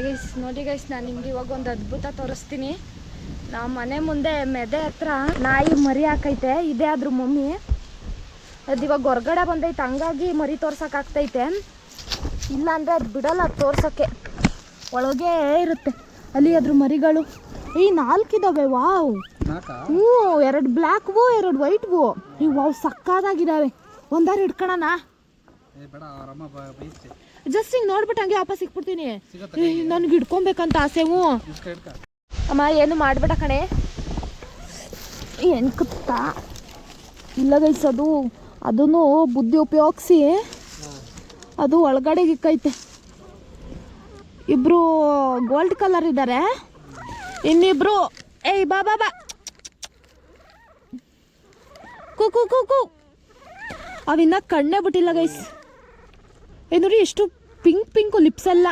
Guys ನೋಡಿ guys, ನಾನು ನಿಮ್ಗೆ ಇವಾಗ ಒಂದು ಅದ್ಭುತ ತೋರಿಸ್ತೀನಿ. ನಮ್ಮ ಮನೆ ಮುಂದೆ ಮೆದೆ ಹತ್ರ ನಾಯಿ ಮರಿ ಹಾಕೈತೆ. ಇದೇ ಆದ್ರೂ ಮಮ್ಮಿ ಅದು ಇವಾಗ ಹೊರ್ಗಡೆ ಬಂದೈತೆ, ಹಂಗಾಗಿ ಮರಿ ತೋರ್ಸೋಕ್ಕಾಗ್ತೈತೆ. ಇಲ್ಲಾಂದರೆ ಅದು ಬಿಡಲ್ಲ, ಅದು ತೋರ್ಸೋಕ್ಕೆ ಒಳಗೆ ಇರುತ್ತೆ. ಅಲ್ಲಿ ಅದ್ರ ಮರಿಗಳು ಈ 4 ಇದ್ದಾವೆ. ವಾವ್, ಹ್ಞೂ, 2 ಬ್ಲ್ಯಾಕ್ವು 2 ವೈಟ್ವು. ಈ ವಾವ್ ಸಕ್ಕದಾಗಿದ್ದಾವೆ. ಒಂದಾರು ಹಿಡ್ಕೊಳ್ಳೋಣ. ಜಸ್ಟ್ ಹಿಂಗೆ ನೋಡ್ಬಿಟ್ಟು ಹಂಗೆ ವಾಪಸ್ ಸಿಕ್ಬಿಡ್ತೀನಿ. ನನಗೆ ಹಿಡ್ಕೊಬೇಕಂತ ಆಸೆ. ಹ್ಞೂ ಅಮ್ಮ, ಏನು ಮಾಡ್ಬೇಡ ಕಣೆ. ಏನು ಕುತ್ತಾ ಇಲ್ಲ ಗೈಸ್, ಅದನ್ನು ಬುದ್ಧಿ ಉಪಯೋಗಿಸಿ ಅದು ಒಳಗಡೆ ಇಕ್ಕೈತೆ. ಇಬ್ರು ಗೋಲ್ಡ್ ಕಲರ್ ಇದ್ದಾರೆ, ಇನ್ನಿಬ್ರು ಏಯ್ ಬಾ ಬಾ ಬಾ ಕು ಕು ಕು ಕು. ಅವಿನ್ನ ಕಣ್ಣೇ ಬಿಟ್ಟಿಲ್ಲ ಗೈಸ್. ನೋಡಿ ಎಷ್ಟು ಪಿಂಕು ಲಿಪ್ಸ್ ಎಲ್ಲ.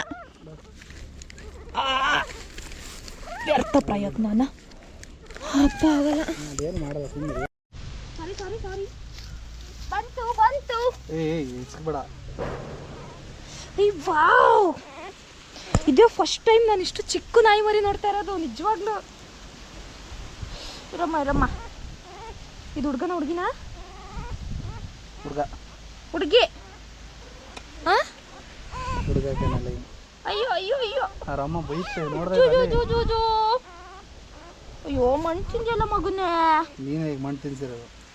ವ್ಯರ್ಥ ಪ್ರಯತ್ನ ಅಪ್ಪ ಆಗಲ್ಲ. ಸಾರಿ ಬಂತು. ವಾವ್, ಇದೇ ಫಸ್ಟ್ ಟೈಮ್ ನಾನು ಇಷ್ಟು ಚಿಕ್ಕ ನಾಯಿ ಮರಿ ನೋಡ್ತಾ ಇರೋದು ನಿಜವಾಗ್ಲೂ. ಇರಮ್ಮ, ಇದು ಹುಡುಗಿನ ಹುಡುಗಿ. ಅಯ್ಯೋ ಮಣ್ಣು ತಿಂದಿಲ್ಲ ಮಗನೇ.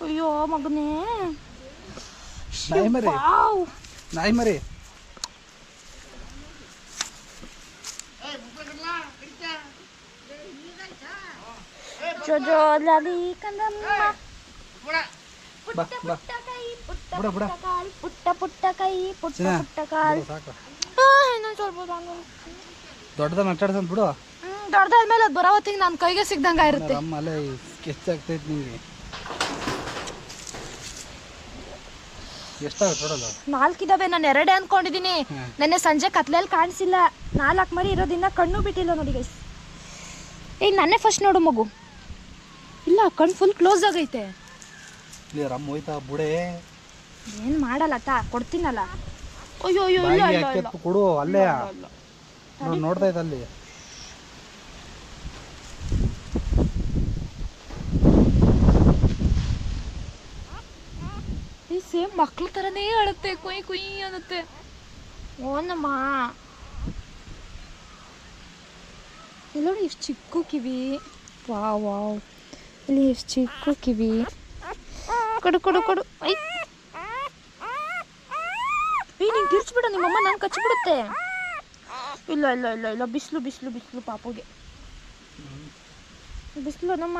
ಅಯ್ಯೋ ಮಗನೇ, ನಾಯಿ ಮರಿ ಪುಟ್ಟ ಕೈ ಪುಟ್ಟ ಕಾಲು. ದೊಡ್ಡದ ಮಾತಾಡ್ಸಂತ ಬಿಡು. ದೊಡ್ಡದಾದ್ಮೇಲೆ ಅದು ಬರೋ ಹೊತ್ತಿಗೆ ನನ್ನ ಕೈಗೆ ಸಿಗ್ದಂಗೆ ಇರುತ್ತೆ. ಸ್ಕೆಚ್ ಆಗ್ತೈತೆ ನಿಮಗೆ. ಎಷ್ಟಾಗ ಟೋಟಲ್? 4 ಇದಾವೆ. ನಾನು 2 ಅನ್ಕೊಂಡಿದ್ದೀನಿ. ನೆನ್ನೆ ಸಂಜೆ ಕತ್ಲೆಯಲ್ಲಿ ಕಾಣಿಸಿಲ್ಲ. 4 ಮರಿ ಇರೋದ್ರಿಂದ ಕಣ್ಣು ಬಿಟ್ಟಿಲ್ಲ ನೋಡಿ ಗೈಸ್. ಈಗ ನನ್ನೇ ಫಸ್ಟ್ ನೋಡು ಮಗು. ಇಲ್ಲ, ಕಣ್ಣು ಫುಲ್ ಕ್ಲೋಸ್ ಆಗೈತೆ. ಹೋಯ್ತಾ ಬುಡೆ? ಏನು ಮಾಡಲ್ಲ ಕೊಡ್ತೀನಲ್ಲ. ಅಯ್ಯೋ ಕೊಡು. ಅಲ್ಲೇ ನೋಡ್ತಾ ಇದ್ದ ಅಲ್ಲಿ. ಈ ಸೇಮ್ ಮಕ್ಳ ಥರನೇ ಅಳುತ್ತೆ, ಕುಯ್ ಕುಯ್ ಅನ್ನುತ್ತೆ. ಓನಮ್ಮ, ನೋಡಿ ಎಷ್ಟು ಚಿಕ್ಕ ಕಿವಿ. ವಾವ್, ಇಲ್ಲಿ ಎಷ್ಟು ಚಿಕ್ಕ ಕಿವಿ. ಕೊಡು. ಐ ನೀನು ಗಿರ್ಚ್ಬಿಡ, ನಿಮ್ಮಮ್ಮ ನಾನು ಕಚ್ಚಿಬಿಡುತ್ತೆ. ಇಲ್ಲ ಬಿಸಿಲು ಪಾಪುಗೆ. ಬಿಸಿಲು ನಮ್ಮ.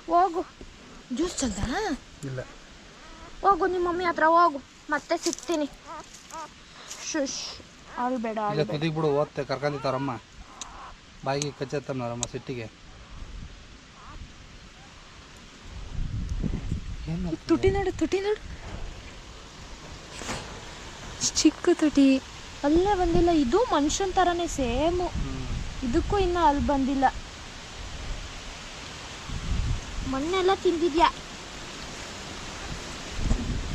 ಹೋಗು, ಜ್ಯೂಸ್ ಚಲ್ದ? ಇಲ್ಲ, ಹೋಗು ನಿಮ್ಮ ಮಮ್ಮಿ ಹತ್ರ ಹೋಗು, ಮತ್ತೆ ಸಿಗ್ತೀನಿ. ಶುಶ್, ಅಳ್ಬೇಡ. ತುದಿಗೆ ಬಿಡು, ಓದ್ತೆ ಕರ್ಕೊಂಡಿರ್ತಾರಮ್ಮ. ಬಾಯಿಗೆ ಕಚ್ಚತ್ತಮ್ಮರಮ್ಮ ಸಿಟ್ಟಿಗೆ. ತುಟಿ ನೋಡು, ಚಿಕ್ಕ ತುಟಿ. ಅಲ್ಲೇ ಬಂದಿಲ್ಲ. ಇದು ಮನುಷ್ಯನ ಥರನೇ ಸೇಮು. ಇದಕ್ಕೂ ಇನ್ನೂ ಅಲ್ಲಿ ಬಂದಿಲ್ಲ. ಮಣ್ಣೆಲ್ಲ ತಿಂದಿದ್ಯಾ?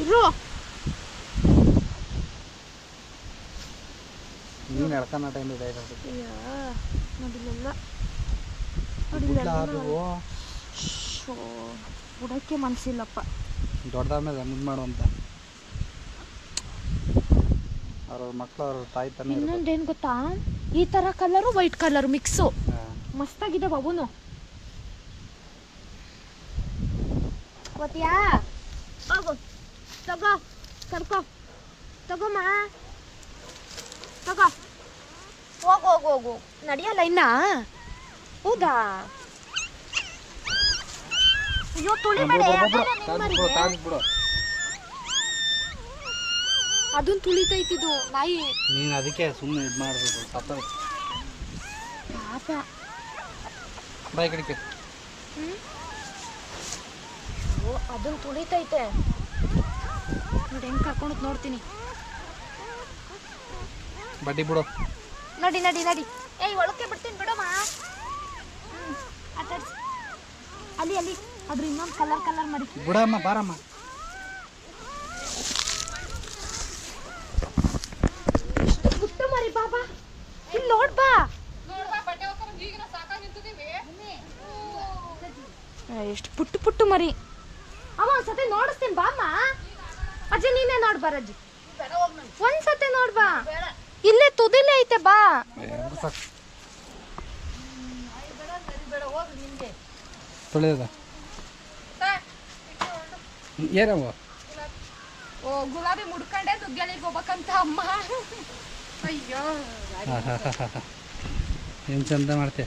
ಇರು. ನೀನು ಎಳ್ಕನ್ನ ಟೈಮ್ ಇದೆ. ನೋಡಿಲ್ಲ ಬುಡಕ್ಕೆ ಮನಸ್ಸಿಲ್ಲಪ್ಪ. ದೊಡ್ಡದಾದ್ಮೇಲೆ ಮುದ್ದು ಮಾಡುವಂತ ಅವ್ರ ಮಕ್ಕಳು ಅವ್ರ ತಾಯಿ ತಾನೆ. ಇನ್ನೊಂದೇನು ಗೊತ್ತಾ, ಈ ಥರ ಕಲರು ವೈಟ್ ಕಲರ್ ಮಿಕ್ಸು ಮಸ್ತಾಗಿದೆ ಬಾಬುನು. ಗೊತ್ತೀಯಾ? ಹೋಗು, ತಗೋಮ್ಮ, ಹೋಗು. ನಡಿಯಲ್ಲ ಇನ್ನ? ಹೌದಾ? ಅಯ್ಯೋ ತುಳಿಬೇಡ. ಅದನ್ನ ತುಳಿತೈತಿದು ನಾಯಿ. ನೀನು ಅದಕ್ಕೆ ಸುಮ್ಮನೆ ಇದು ಮಾಡ್ಬೋದು. ಪಾಪ. ಬಾಯ್ ಕಡಿಕೆ. ಅದನ್ನ ತುಳಿತೈತೆ ನೋಡಿ. ಹೆಂಗೆ ಕರ್ಕೊಂಡು ನೋಡ್ತೀನಿ. ಬಡ್ಡಿ ಬಿಡು. ನಡಿ. ಏಯ್, ಒಳಕ್ಕೆ ಬಿಡ್ತೀನಿ ಬಿಡಮ್ಮ. ಆಟಾಡ್ಸಿ. ಅಲ್ಲಿ ಅದ್ರ ಇನ್ನೊಂದು ಕಲರ್ ಮಾಡಿ ಬಿಡಮ್ಮ. ಬಾರಮ್ಮ. ಪುಟ್ಟ ಮರಿ ಬಾಬಾ. ಇಲ್ಲಿ ನೋಡ್ ಬಾ. ಎಷ್ಟು ಪುಟ್ಟು ಪುಟ್ಟು ಮರಿ. ಅಮ್ಮ ಒಂದ್ಸತಿ ನೋಡಿಸ್ತೀನಿ ಬಾ ಅಮ್ಮ. ಅಜ್ಜಿ ನೀನೇ ನೋಡ್ ಬಾ ಅಜ್ಜಿ, ಒಂದ್ಸತಿ ನೋಡ್ ಬಾ. ಇಲ್ಲೇ ತುದಿಲೇ ಐತೆ ಬಾ. ತೊಳೆದ ಏನವ ಓ ಗುಲಾಬಿ ಮುಡ್ಕೊಂಡೆ ದುಗ್ಗಲಿಗೆ ಹೋಗ್ಬೇಕಂತ ಅಮ್ಮ. ಅಯ್ಯೋ ಏನು ಚಂದ ಮಾಡ್ತೀಯ.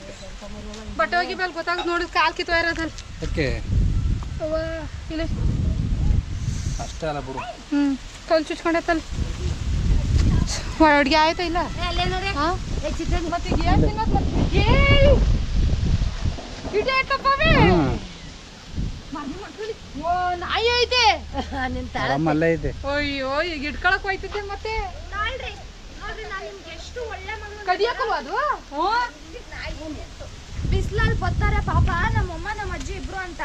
ಬಟ್ಟೆ ಹೋಗಿ ಮೇಲೆ ಗೊತ್ತಾಗ ನೋಡಿ ಕಾಲ್ ಕಿತ್ತೋ ಇರೋದಲ್ಲಿ. ಓಕೆ ಇಲ್ಲ ಅಷ್ಟೇ ಅಲ್ಲ ಬಿಡು. ಕಲ್ ಚುಚ್ಕೊಂಡೈತಲ್ಲ. ಅಡುಗೆ ಆಯ್ತಾ ಇಲ್ಲ? ಮತ್ತೆ ನಾಯಿ ಐತೆ ಅಲ್ಲೇ ಇದೆ. ಅಯ್ಯೋ ಈಗ ಇಟ್ಕೊಳಕ್ ಹೋಯ್ತದೆ ಮತ್ತೆ ಕದಿಯಕ್ಕಲ್ವ ಅದು? ಬಿಸ್ಲಲ್ಲಿ ಬರ್ತಾರೆ ಪಾಪ ನಮ್ಮಮ್ಮ ನಮ್ಮ ಅಜ್ಜಿ ಇಬ್ರು ಅಂತ.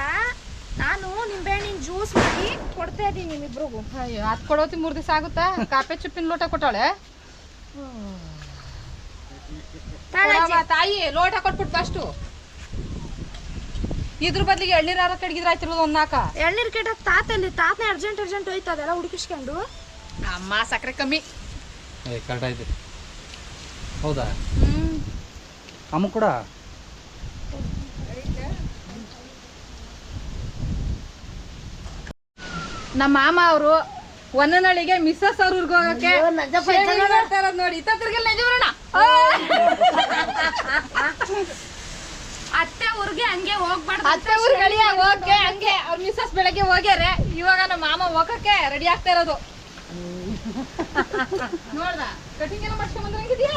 ನಾನು ನಿಂಬೆಹಣ್ಣಿನ ಜ್ಯೂಸ್ ಮಾಡಿ ಕೊಡ್ತಾ ಇದ್ದೀನಿ ನಿಮ್ಮಿಬ್ರಿಗೂ. ಅಯ್ಯೋ ಅದ್ ಕೊಡೋತಿ 3 ದಿವಸ ಆಗುತ್ತಾ? ಕಾಪೆ ಚುಪ್ಪಿನ ಲೋಟ ಕೊಟ್ಟಾಳೆ ತಾಯಿ. ಲೋಟ ಕೊಟ್ಬಿಟ್ಟು ಫಸ್ಟು ಇದ್ರ ಬದ್ಲಿಗೆ ಎಳ್ನೀರಾರ ಕಡ್ಗಿದ್ರ ಆಯ್ತಿರೋದು ಒಂದ್ 4. ಎಳ್ನೀರು ಕೆಟ್ಟ ತಾತಲ್ಲಿ ತಾತನೇ ಅರ್ಜೆಂಟ್ ಹೋಯ್ತು ಅದೆಲ್ಲ ಹುಡುಕಿಸ್ಕೊಂಡು. ಅಮ್ಮ ಸಕ್ಕರೆ ಕಮ್ಮಿ. ಕರೆಕ್ಟ್ ಐತೆ. ಹೌದಾ? ಅಮ್ಮ ಕೂಡ ನಮ್ಮ ಮಾಮ ಅವರು ಒಂದನಳಿಗೆ ಮಿಸ್ಸಸ್ ಅವ್ರ ಊರ್ಗೆ ಹೋಗಕ್ಕೆ ನೋಡಿ ಇತ್ತಿಗೆಲ್ಲ ನಿಜವರಣ ಅತ್ತೆ ಊರಿಗೆ ಹಂಗೆ ಹೋಗ್ಬಾರ್ದು. ಅತ್ತೆ ಊರ್ಗೆ ಹೋಗಕ್ಕೆ ಹಂಗೆ ಅವ್ರ ಮಿಸ್ಸಸ್ ಬೆಳಗ್ಗೆ ಹೋಗ್ಯಾರೆ. ಇವಾಗ ನಮ್ಮ ಮಾಮ ಹೋಗಕ್ಕೆ ರೆಡಿ ಆಗ್ತಾ ಇರೋದು. ನೋಡ್ದ ಕಟಿಂಗ್ ಎಲ್ಲ ಮಾಡ್ಸ್ಕೊಂಡ್ ಬಂದ್ರಂಗಿದ್ಯಾ?